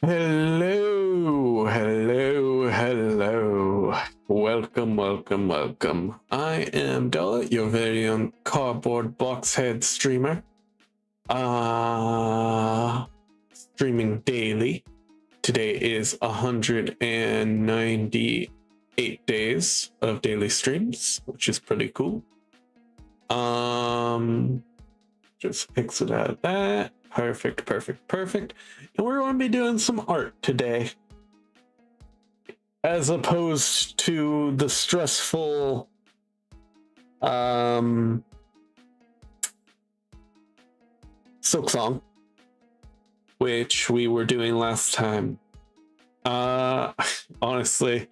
Hello, hello, hello. Welcome, welcome, welcome. I am Dalah, your very own cardboard boxhead streamer. Streaming daily. Today is 198 days of daily streams, which is pretty cool. Just exit out of that. Perfect, perfect, perfect. And we're going to be doing some art today. As opposed to the stressful Silk Song, which we were doing last time. Honestly,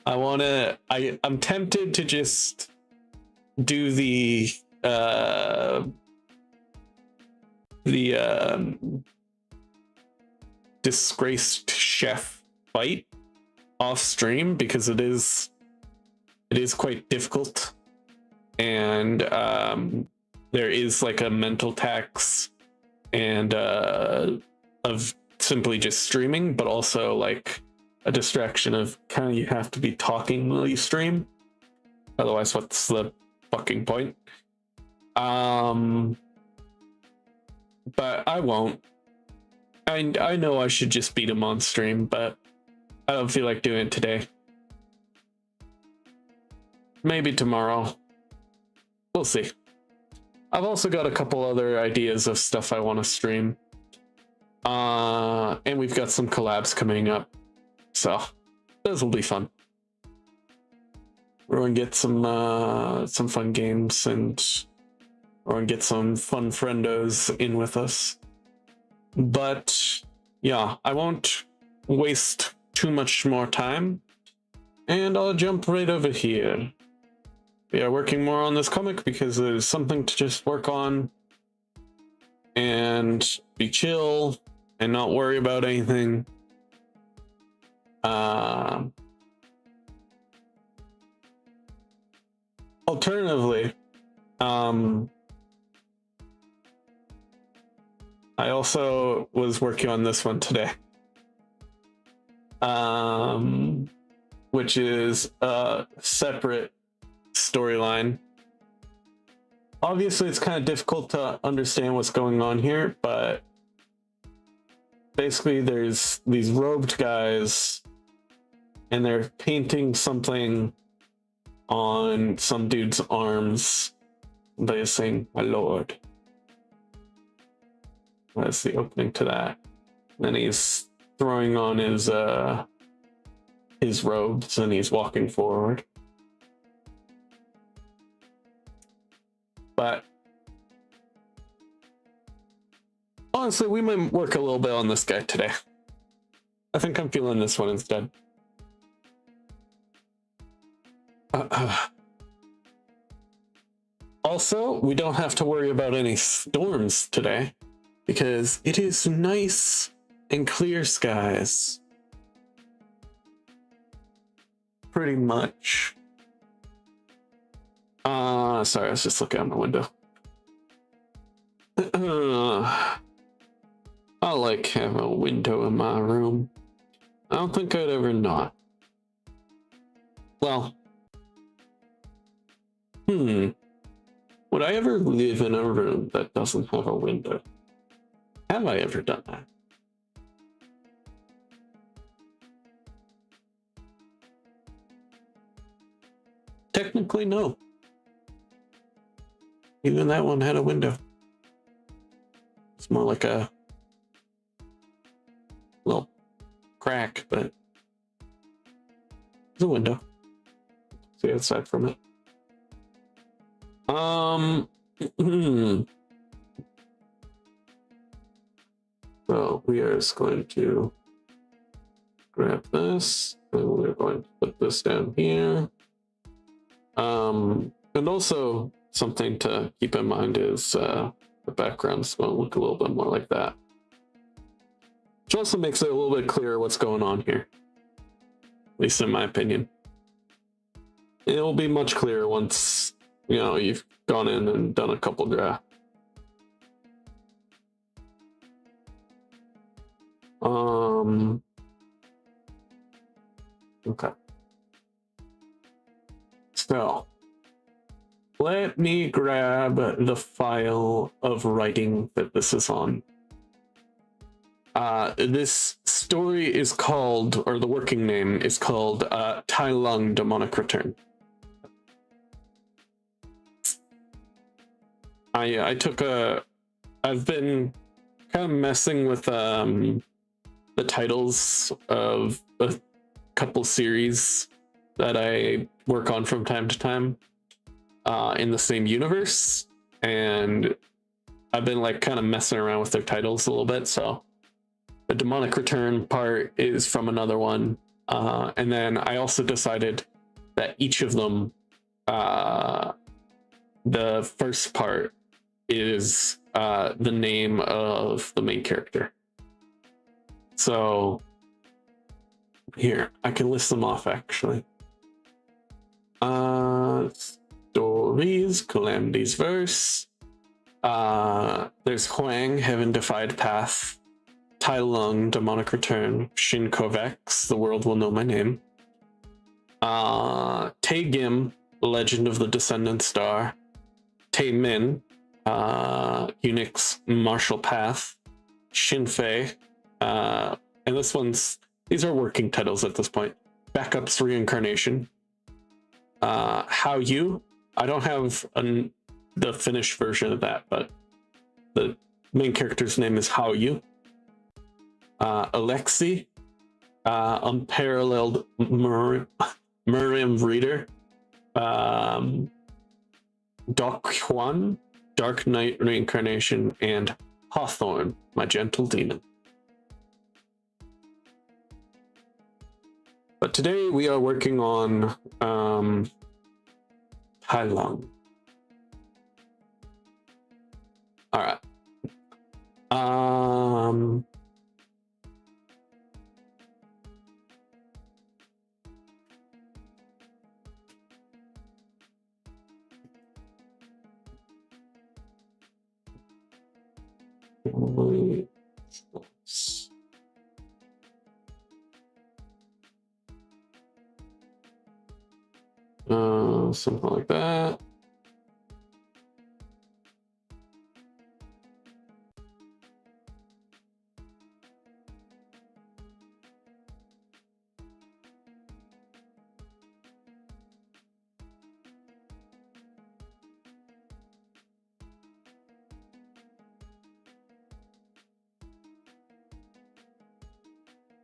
I'm tempted to just do the disgraced chef fight off stream because it is quite difficult, and there is like a mental tax and of simply just streaming, but also like a distraction of kind of you have to be talking while you stream, otherwise what's the fucking point? But I won't. I know I should just beat him on stream, but I don't feel like doing it today. Maybe tomorrow. We'll see. I've also got a couple other ideas of stuff I want to stream. And we've got some collabs coming up. So those will be fun. We're gonna get some fun games, and we're gonna get some fun friendos in with us. But yeah, I won't waste too much more time, and I'll jump right over here. We are working more on this comic because there's something to just work on and be chill and not worry about anything. Alternatively, I also was working on this one today, which is a separate storyline. Obviously, it's kind of difficult to understand what's going on here, but basically there's these robed guys and they're painting something on some dude's arms. They're saying, "My lord." That's the opening to that. Then he's throwing on his robes and he's walking forward. But honestly, we might work a little bit on this guy today. I think I'm feeling this one instead. Also, we don't have to worry about any storms today because it is nice and clear skies. Pretty much. Sorry, I was just looking out my window. I like having a window in my room. I don't think I'd ever not. Well, would I ever live in a room that doesn't have a window? Have I ever done that? Technically, no. Even that one had a window. It's more like a little crack, but it's a window. See outside from it. So we are just going to grab this, and we're going to put this down here. And also something to keep in mind is the background's going to look a little bit more like that, which also makes it a little bit clearer what's going on here, at least in my opinion. It'll be much clearer once, you know, you've gone in and done a couple drafts. Okay. So let me grab the file of writing that this is on. This story is called, or the working name is called, Dalah Demonic Return. I've been kind of messing with the titles of a couple series that I work on from time to time in the same universe, and I've been like kind of messing around with their titles a little bit. So the Demonic Return part is from another one, and then I also decided that each of them, the first part is the name of the main character. So here, I can list them off actually. Stories, Calamity's Verse. There's Huang, Heaven Defied Path. Dalah, Demonic Return. Shin Kovacs, The World Will Know My Name. Tae Gim, Legend of the Descendant Star. Tae Min, Unix Martial Path. Shin Fei, and these are working titles at this point. Backup's Reincarnation. How You, I don't have the finished version of that, but the main character's name is How You. Alexi, Unparalleled Miriam Reader. Doc Huan, Dark Knight Reincarnation, and Hawthorne, My Gentle Demon. But today we are working on Dalah. All right. Something like that.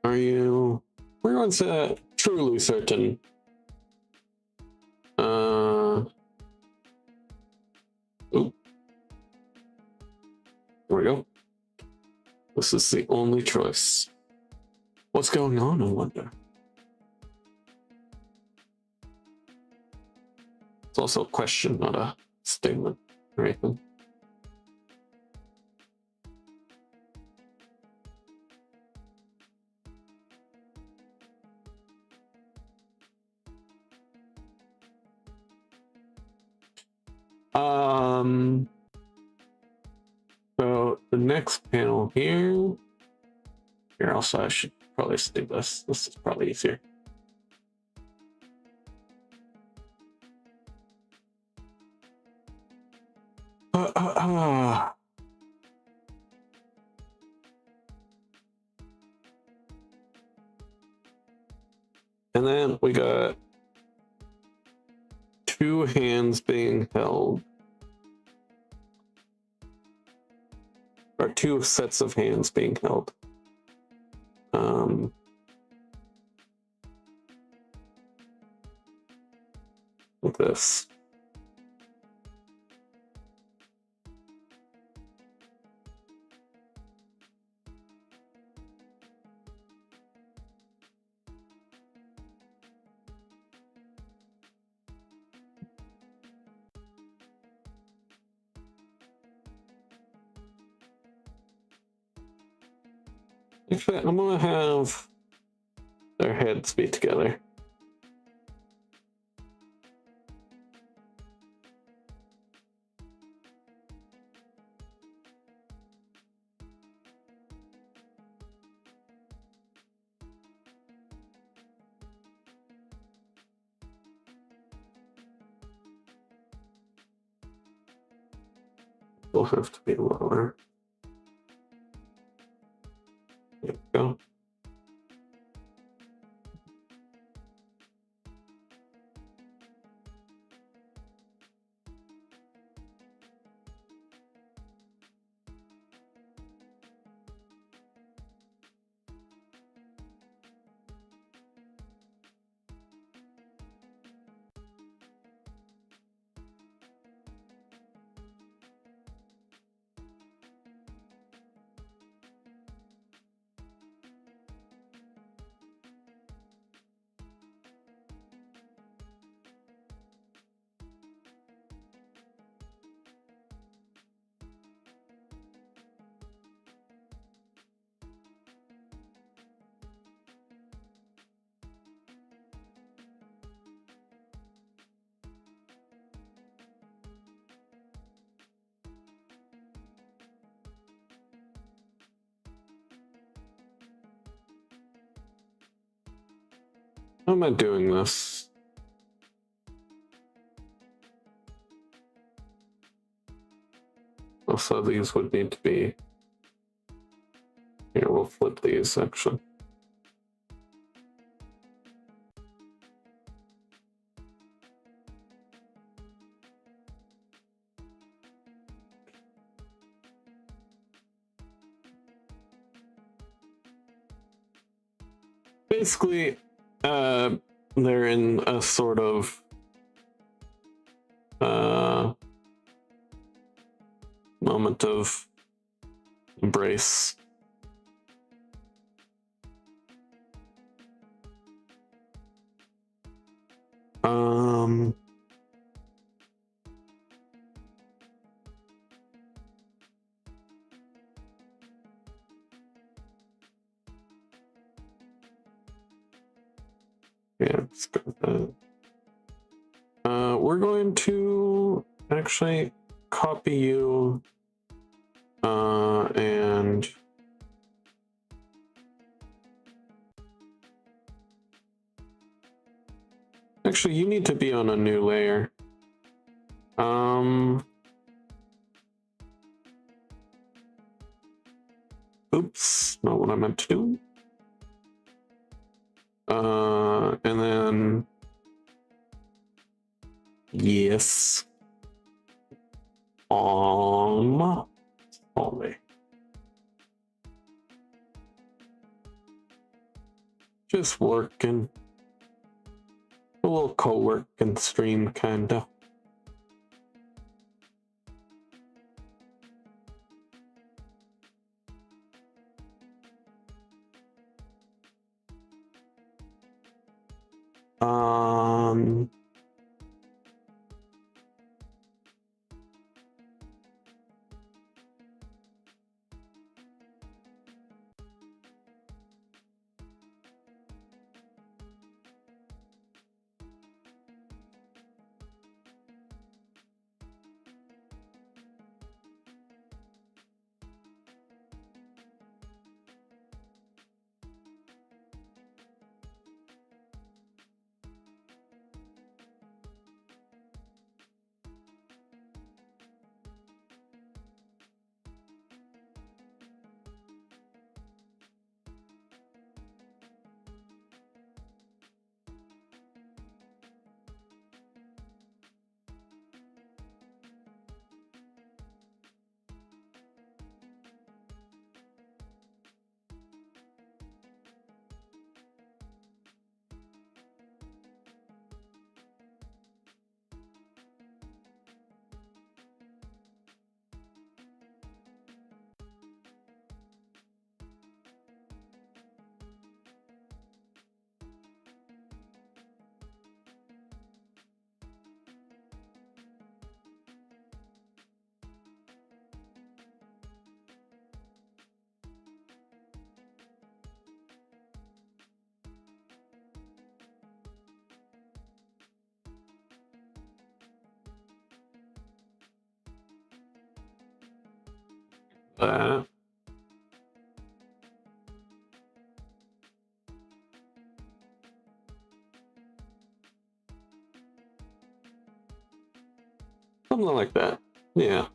Are you? We're on set truly certain. Oop. There we go. This is the only choice. What's going on, I wonder? It's also a question, not a statement or anything. So the next panel here also I should probably stick this. This is probably easier. And then we got two hands being held. Or two sets of hands being held. Like this. Actually, I'm gonna have their heads be together. will have to be lower. There we go. How am I doing this? Also, these would need to be... Here, we'll flip these, actually. Basically, they're in a sort of moment of embrace. Yeah, let's go with that. We're going to actually copy you and actually you need to be on a new layer. Oops, not what I meant to do. And then yes. Only. Just working. A little co-working stream, kinda. Something like that. Yeah.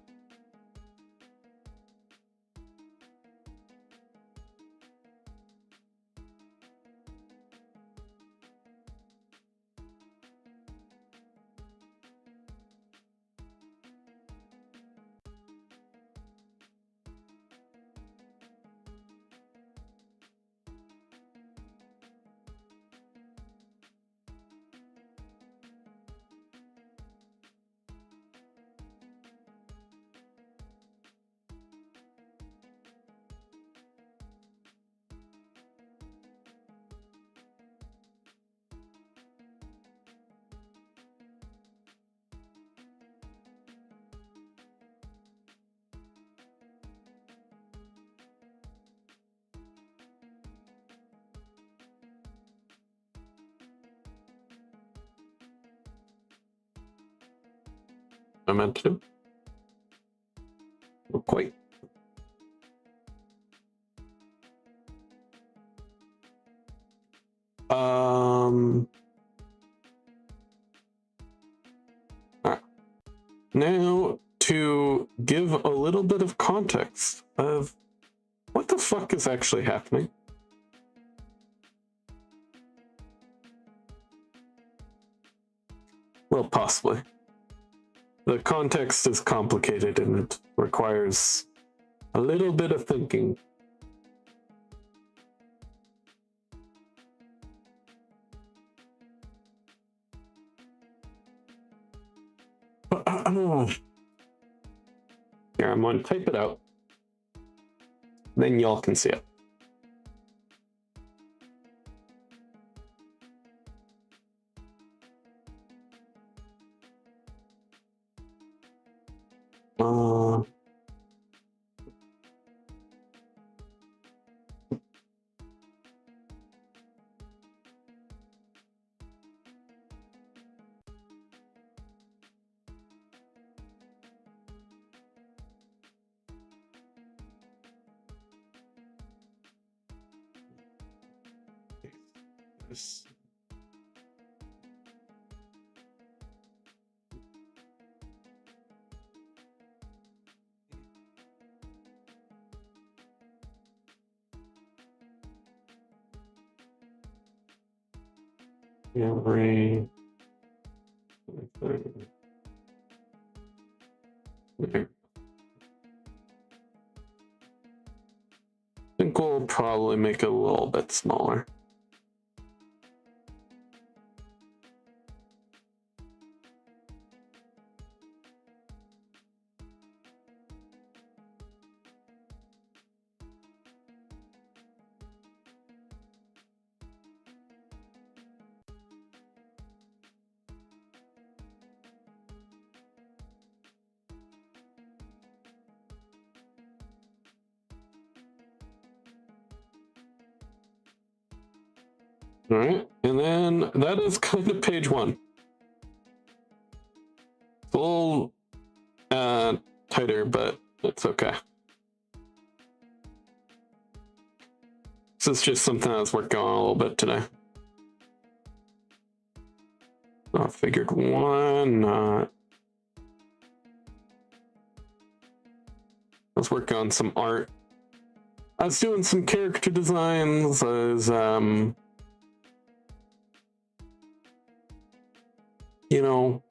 I meant to do. Not quite. Now to give a little bit of context of what the fuck is actually happening. Well, possibly. The context is complicated and it requires a little bit of thinking. Here, I'm going to type it out. Then y'all can see it. Every I think we'll probably make it a little bit smaller. All right, and then that is kind of page one. It's a little tighter, but it's okay. This is just something I was working on a little bit today. I figured why not? I was working on some art. I was doing some character designs. I was, you know,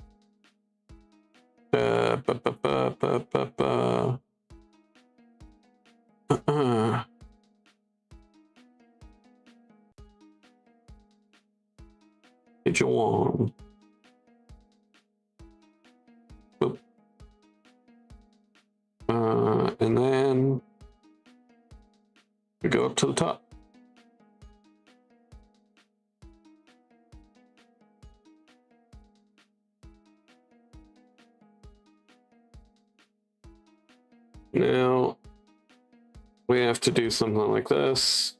page one. And then we go up to the top. Now we have to do something like this.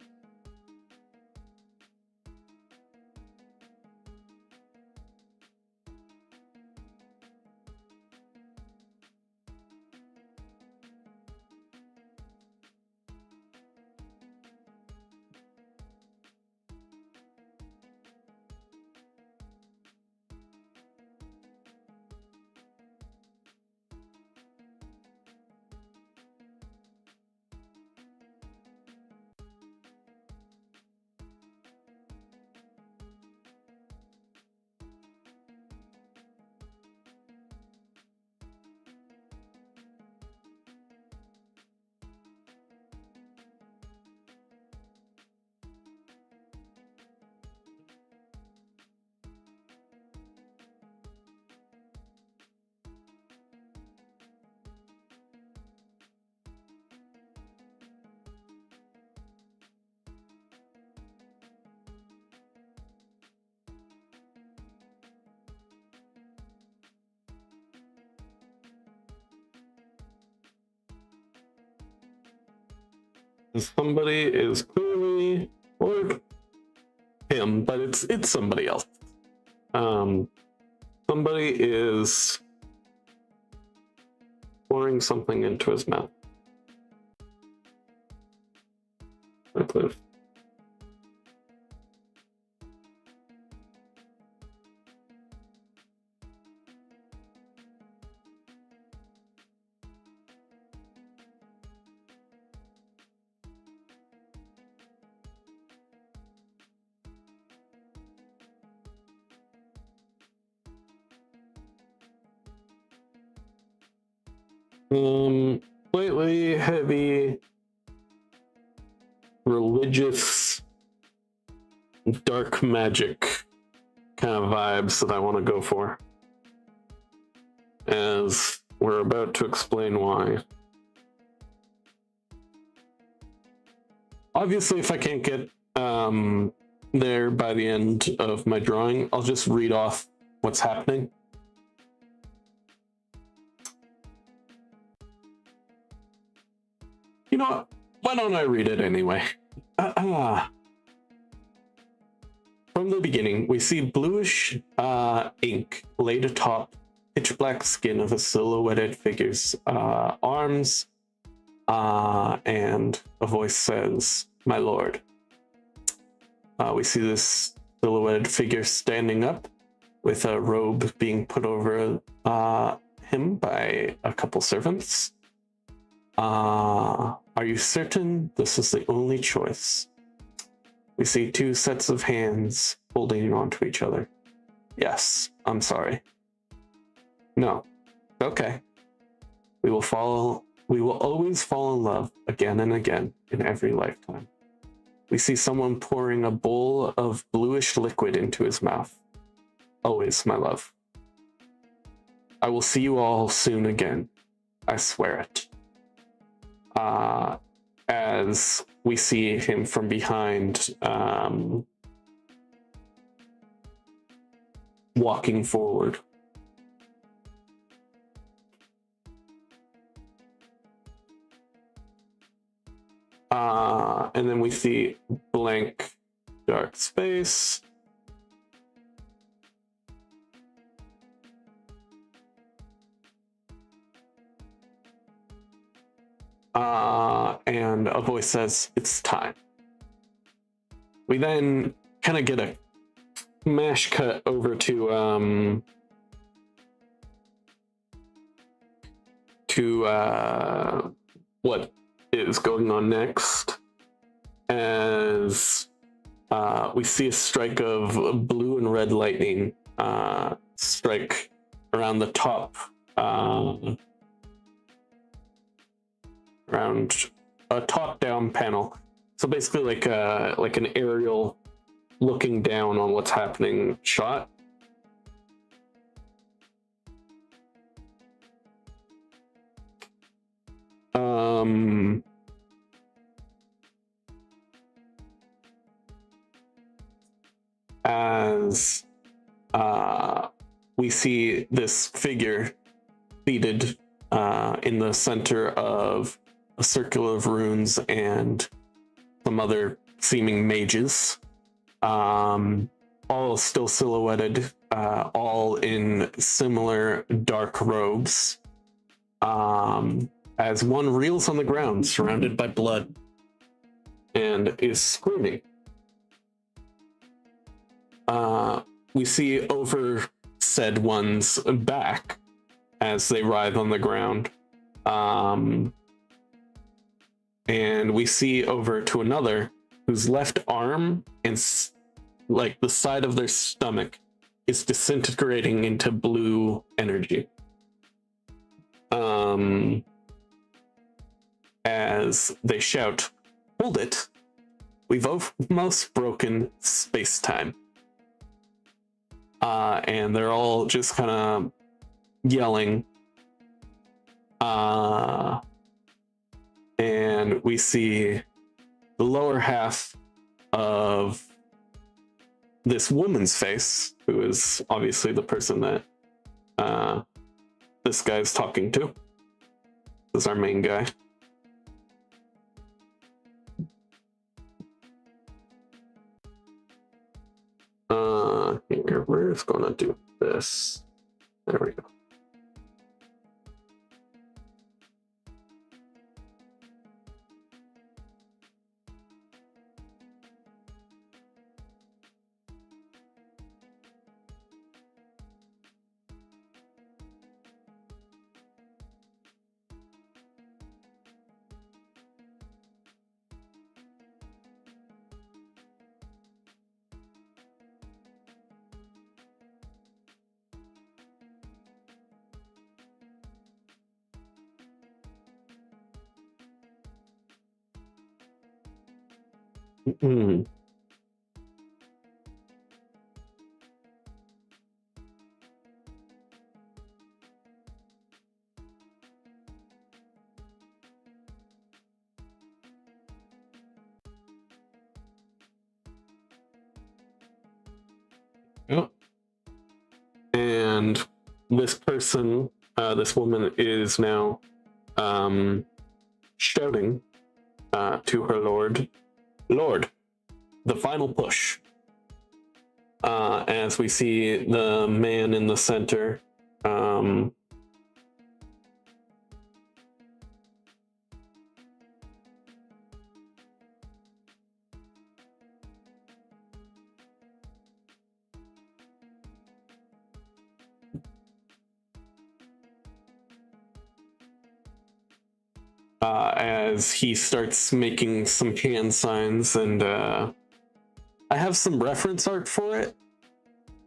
Somebody is clearly, or him, but it's somebody else. Somebody is pouring something into his mouth. I believe. Slightly heavy, religious, dark magic kind of vibes that I want to go for, as we're about to explain why. Obviously, if I can't get there by the end of my drawing, I'll just read off what's happening. You know what? Why don't I read it anyway? From the beginning, we see bluish ink laid atop pitch black skin of a silhouetted figure's arms, and a voice says, "My lord." We see this silhouetted figure standing up with a robe being put over him by a couple servants. Are you certain this is the only choice? We see two sets of hands holding onto each other. Yes, I'm sorry. No. Okay. We will always fall in love again and again in every lifetime. We see someone pouring a bowl of bluish liquid into his mouth. Always, my love. I will see you all soon again. I swear it. As we see him from behind, walking forward. And then we see blank dark space. And a voice says, "It's time." We then kind of get a mash cut over to what is going on next, as we see a strike of blue and red lightning strike around the top, around a top-down panel. So basically like an aerial looking down on what's happening shot. As we see this figure seated in the center of a circle of runes and some other seeming mages, all still silhouetted, all in similar dark robes, as one reels on the ground surrounded by blood and is screaming. We see over said one's back as they writhe on the ground. And we see over to another whose left arm and like the side of their stomach is disintegrating into blue energy. As they shout, "Hold it! We've almost broken space-time." And they're all just kind of yelling. And we see the lower half of this woman's face, who is obviously the person that this guy's talking to. This is our main guy. Here, we're just gonna do this. There we go. Mm. Yep. And this person, this woman, is now shouting to her lord, Lord, the final push. As we see the man in the center, as he starts making some hand signs, and I have some reference art for it.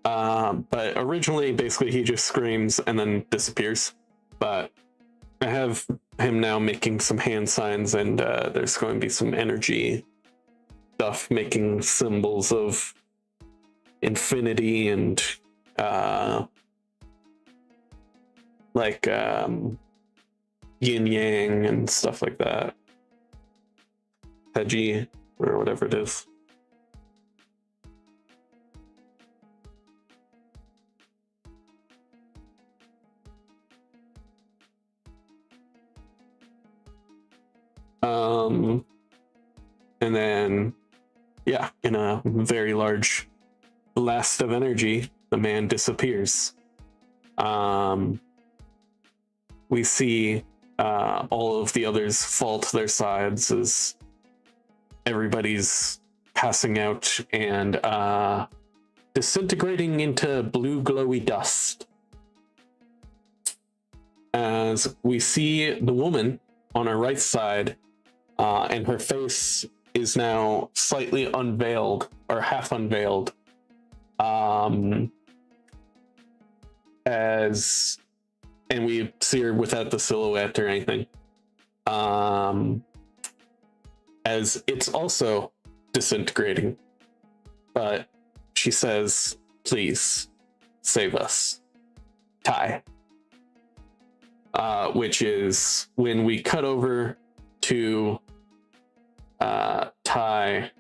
But originally, basically, he just screams and then disappears. But I have him now making some hand signs, and there's going to be some energy stuff, making symbols of infinity and like yin yang and stuff like that. Peji, or whatever it is. And then, yeah, in a very large blast of energy, the man disappears. We see all of the others fall to their sides as everybody's passing out and disintegrating into blue glowy dust. As we see the woman on our right side, and her face is now slightly unveiled, or half unveiled, and we see her without the silhouette or anything, as it's also disintegrating, but she says, please save us, Tai. Which is when we cut over to Tai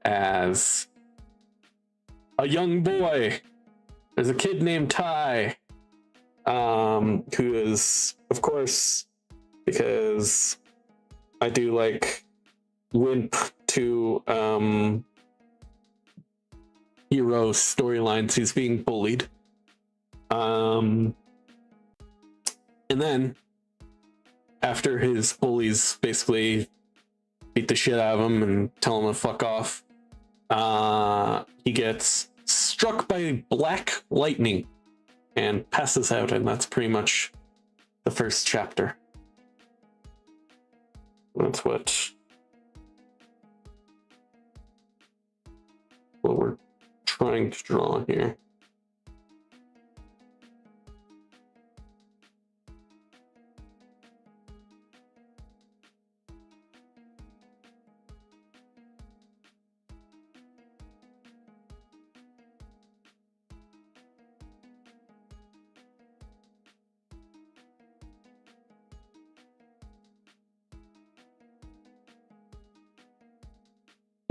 as a young boy. There's a kid named Tai, who is, of course, because I do like wimp to hero storylines, he's being bullied. And then after his bullies basically beat the shit out of him and tell him to fuck off, he gets struck by black lightning and passes out, and that's pretty much the first chapter. That's what we're trying to draw here.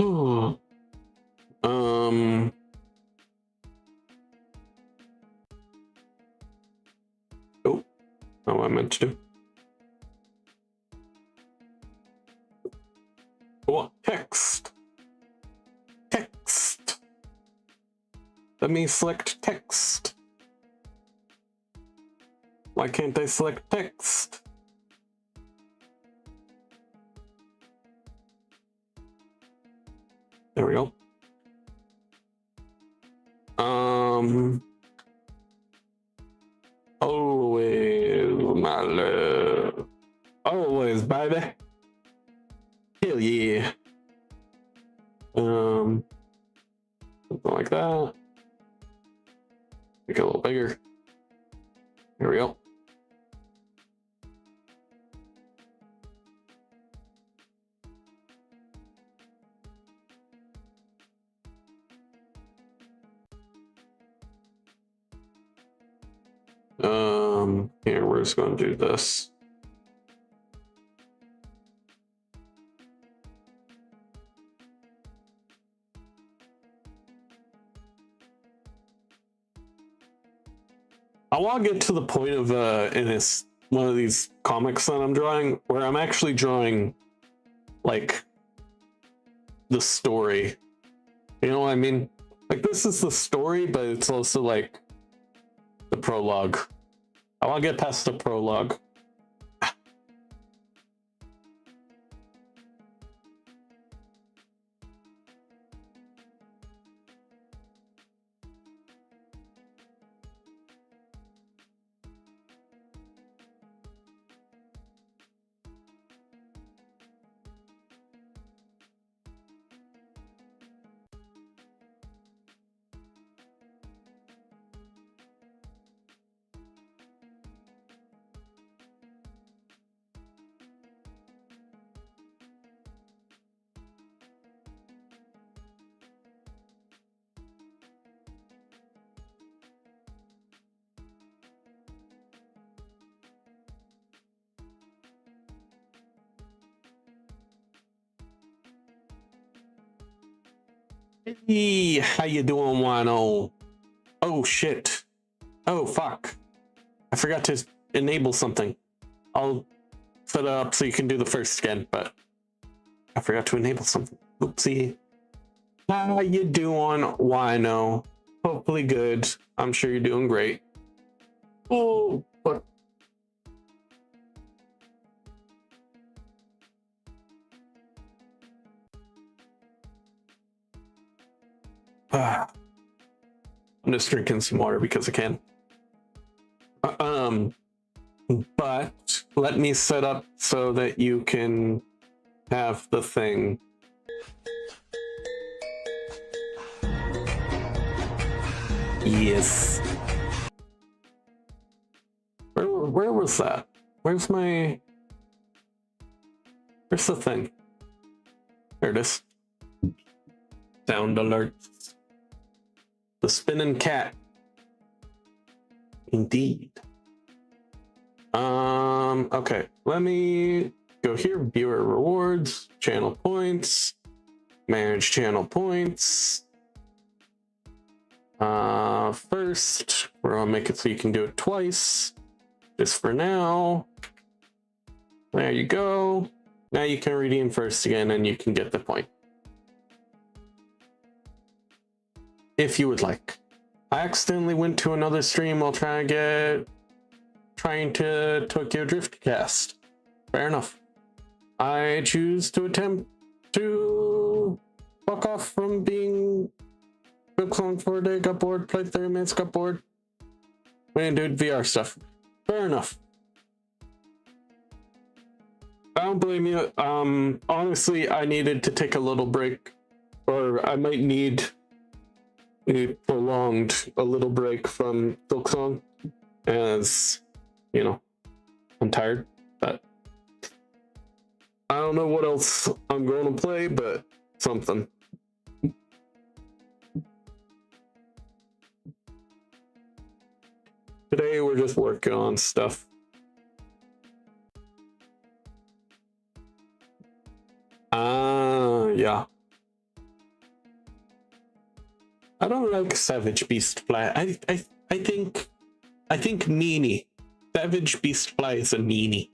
Oh, how I meant to do. What text? Text. Let me select text. Why can't I select text? There we go. Always, my love. Always, baby. Hell yeah. Something like that. Make it a little bigger. Here we go. Here, we're just going to do this. I want to get to the point of in this one of these comics that I'm drawing where I'm actually drawing like the story. You know what I mean? Like, this is the story, but it's also like the prologue. I want to get past the prologue. Hey, how you doing, Wano? Oh shit. Oh fuck. I forgot to enable something. I'll set it up so you can do the first again, but I forgot to enable something. Oopsie. How you doing, Wino? Hopefully good. I'm sure you're doing great. Oh, fuck. I'm just drinking some water because I can. But let me set up so that you can have the thing. Yes. Where was that? Where's the thing? There it is. Sound alerts. The spinning cat. Indeed. Okay, let me go here. Viewer rewards, channel points, manage channel points. First, we're gonna make it so you can do it twice. Just for now. There you go. Now you can redeem first again and you can get the point. If you would like. I accidentally went to another stream while trying to Tokyo Drift cast. Fair enough. I choose to attempt to fuck off from being good clone for a day, got bored, played 30 minutes, got bored. Went and did VR stuff. Fair enough. I don't blame you. Honestly, I needed to take a little break, or I might need a prolonged little break from Silksong, as you know, I'm tired, but I don't know what else I'm going to play, but something. Today we're just working on stuff. Yeah. I don't like Savage Beast Fly. I think meanie. Savage Beast Fly is a meanie.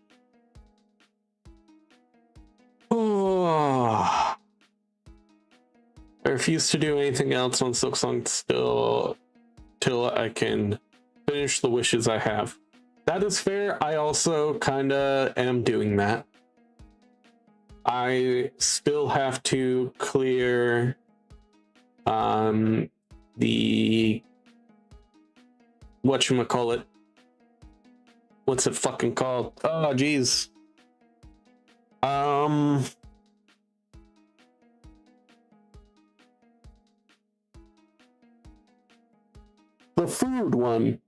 Oh. I refuse to do anything else on Silksong till I can finish the wishes I have. That is fair. I also kinda am doing that. I still have to clear the whatchamacallit. What's it fucking called? Oh geez. The food one.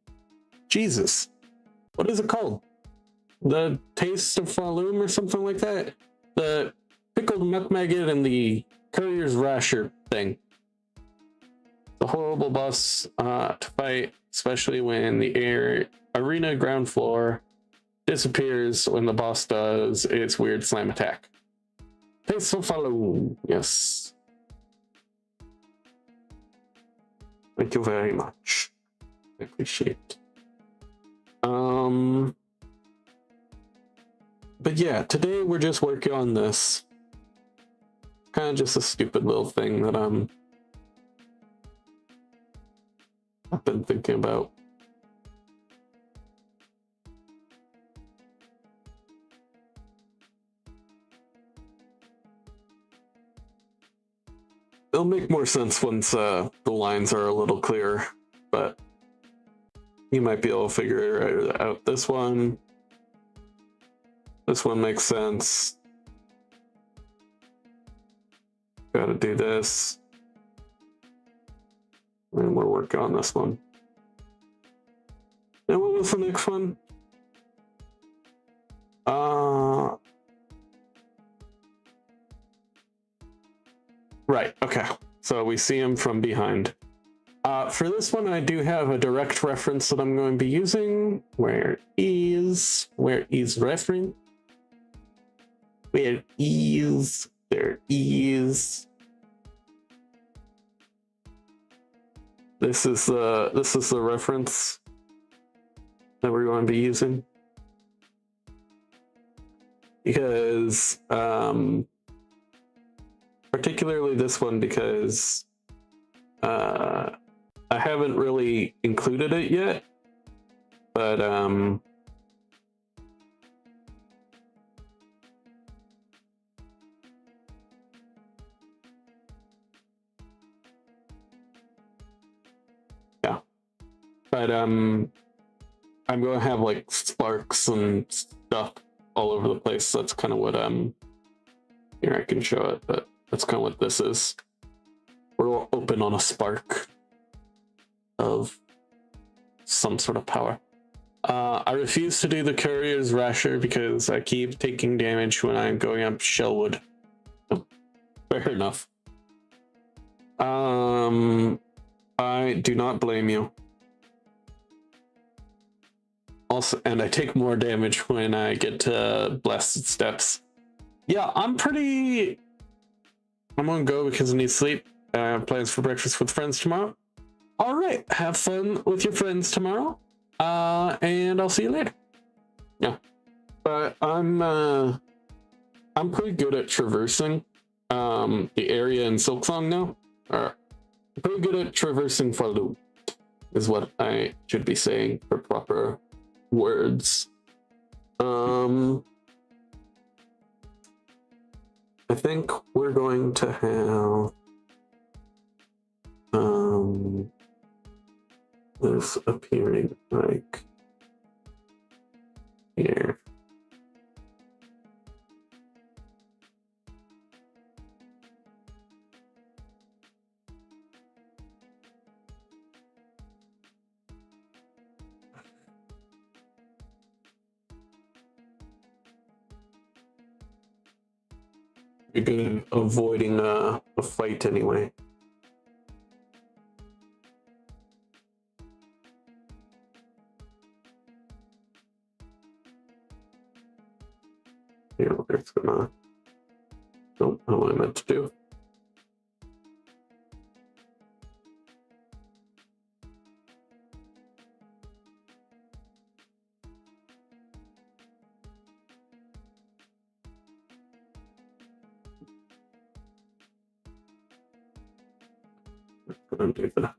Jesus. What is it called? The Taste of Falloon or something like that? The pickled muck maggot and the courier's rasher thing. The horrible boss to fight especially when the arena ground floor disappears when the boss does its weird slam attack. Thanks for follow. Yes. Thank you very much. I appreciate it. But yeah, today we're just working on this. Kind of just a stupid little thing that I've been thinking about. It'll make more sense once the lines are a little clearer, but you might be able to figure out this one. This one makes sense. Gotta do this. And we're working on this one. And what was the next one? Right, okay. So we see him from behind. For this one, I do have a direct reference that I'm going to be using. Where is reference? There is. This is the reference that we're going to be using. Because particularly this one, because I haven't really included it yet, but yeah, but I'm going to have like sparks and stuff all over the place. So that's kind of what here I can show it, but that's kind of what this is. We're open on a spark of some sort of power. I refuse to do the courier's rasher because I keep taking damage when I'm going up Shellwood. Oh, fair enough. I do not blame you. Also, and I take more damage when I get to Blasted Steps. Yeah, I'm gonna go because I need sleep. I have plans for breakfast with friends tomorrow. All right, have fun with your friends tomorrow. And I'll see you later. Yeah, but I'm pretty good at traversing the area in Silksong now. Pretty good at traversing Falu is what I should be saying for proper words. I think we're going to have this appearing like here. You're good at avoiding a fight anyway. Here, it's gonna. Nope, not what I meant to do. Do that.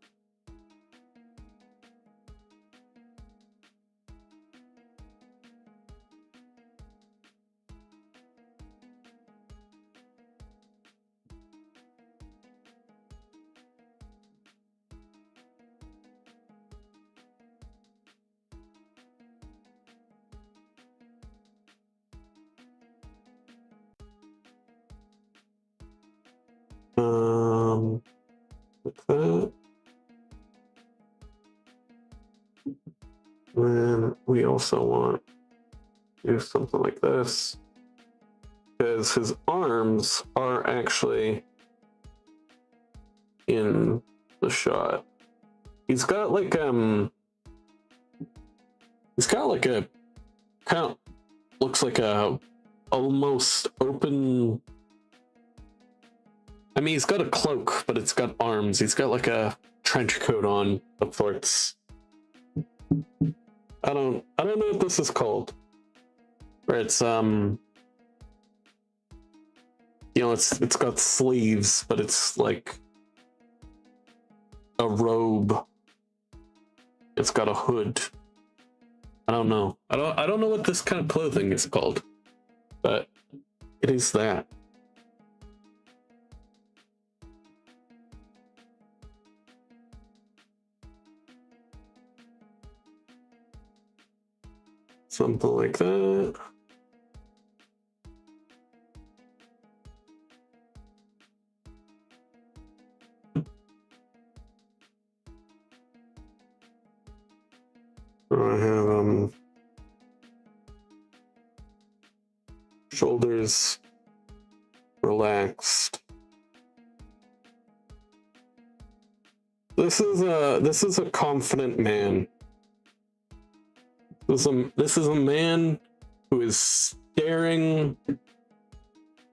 Like that. Then we also want to do something like this, because his arms are actually in the shot. He's got like He's got like a kind of looks like a almost open. I mean, he's got a cloak, but it's got arms. He's got like a trench coat on of sorts. I don't know what this is called. Where it's you know, it's got sleeves, but it's like a robe. It's got a hood. I don't know. I don't know what this kind of clothing is called, but it is that. Something like that. I have shoulders relaxed. This is a confident man. This is a man who is staring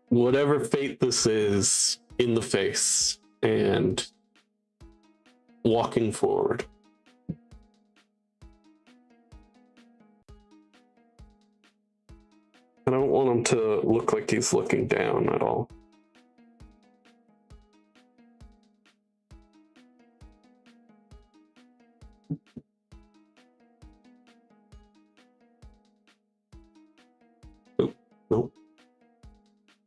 whatever fate this is in the face and walking forward. I don't want him to look like he's looking down at all. Nope.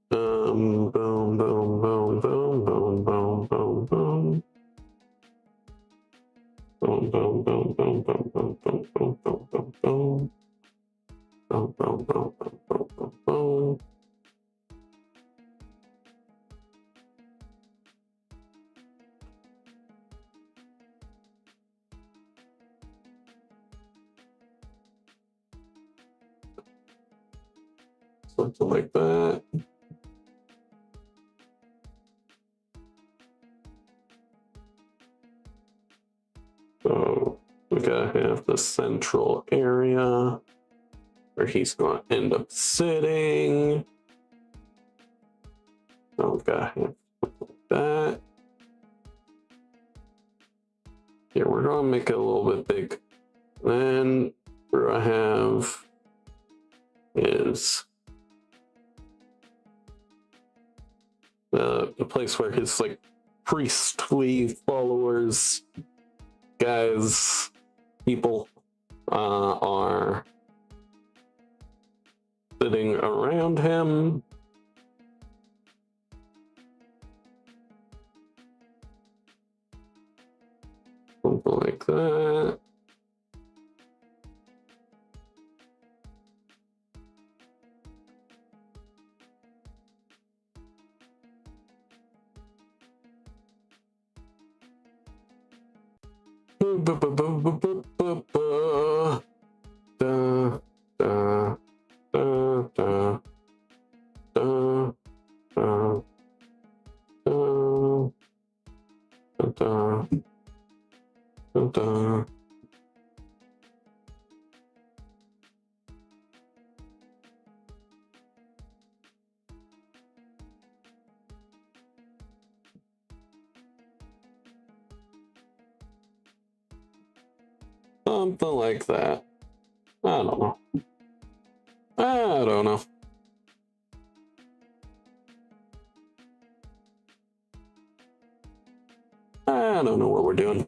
Boom, boom, boom, boom, boom, boom, boom, boom, boom. Boom, boom, boom, boom, boom, boom, boom, boom, boom, boom, boom. Boom, boom, boom, boom, boom, boom, boom. Something like that. So we gotta have the central area where he's gonna end up sitting. So we gotta have something like that. Here, we're gonna make it a little bit big. Then where I have is the place where his like priestly followers, guys, people are sitting around him. Something like that. Something like that. I don't know. I don't know. I don't know what we're doing.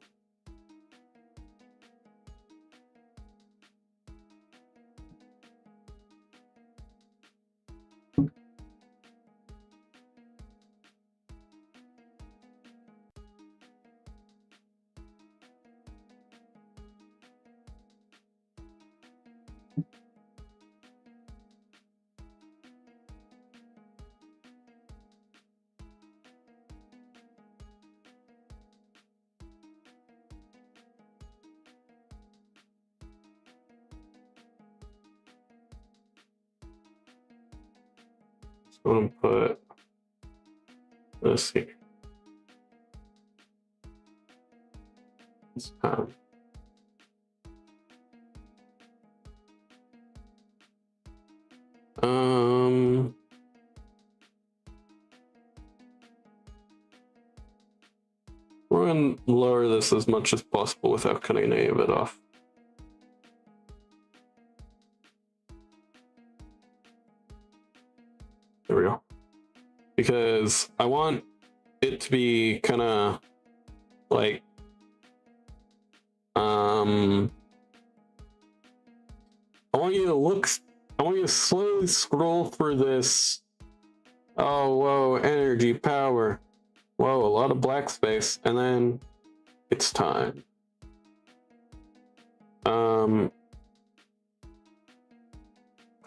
So I'm gonna put this here. We're going to lower this as much as possible without cutting any of it off. There we go. Because I want it to be kind of like, I want you to slowly scroll through this. Oh, whoa, energy, power. Whoa, a lot of black space. And then it's time. Here,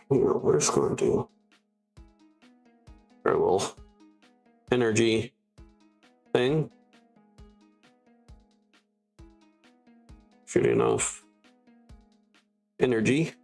we're just going to do our little energy thing. Shooting off energy.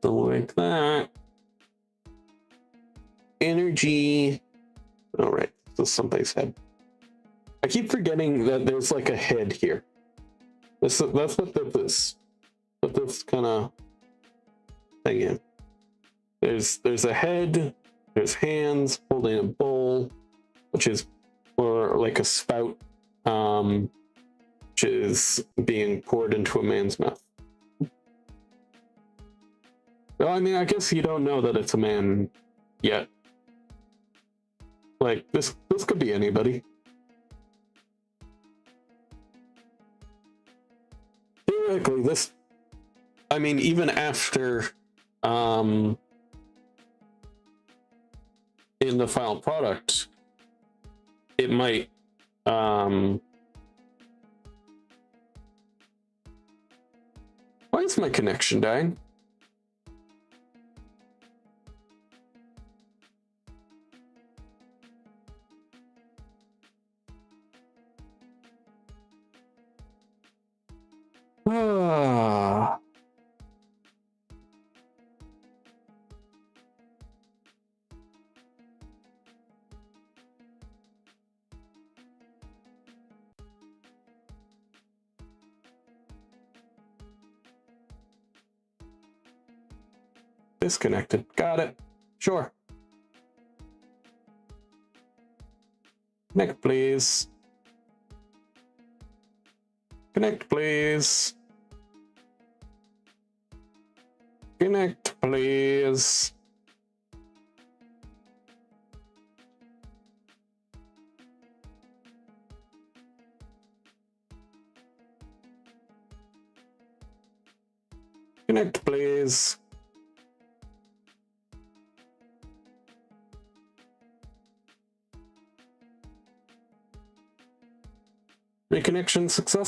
Like that. Energy. All right, this is somebody's head. I keep forgetting that there's like a head here. That's what this kind of thing in. There's a head. There's hands holding a bowl, which is or like a spout, which is being poured into a man's mouth. Well, I mean, I guess you don't know that it's a man yet. Like this could be anybody. Theoretically, this, I mean, even after in the final product, it might why is my connection dying? Ah. Disconnected. Got it. Sure. Connect, please. Connect, please. Connect, please. Connect, please. Reconnection successful.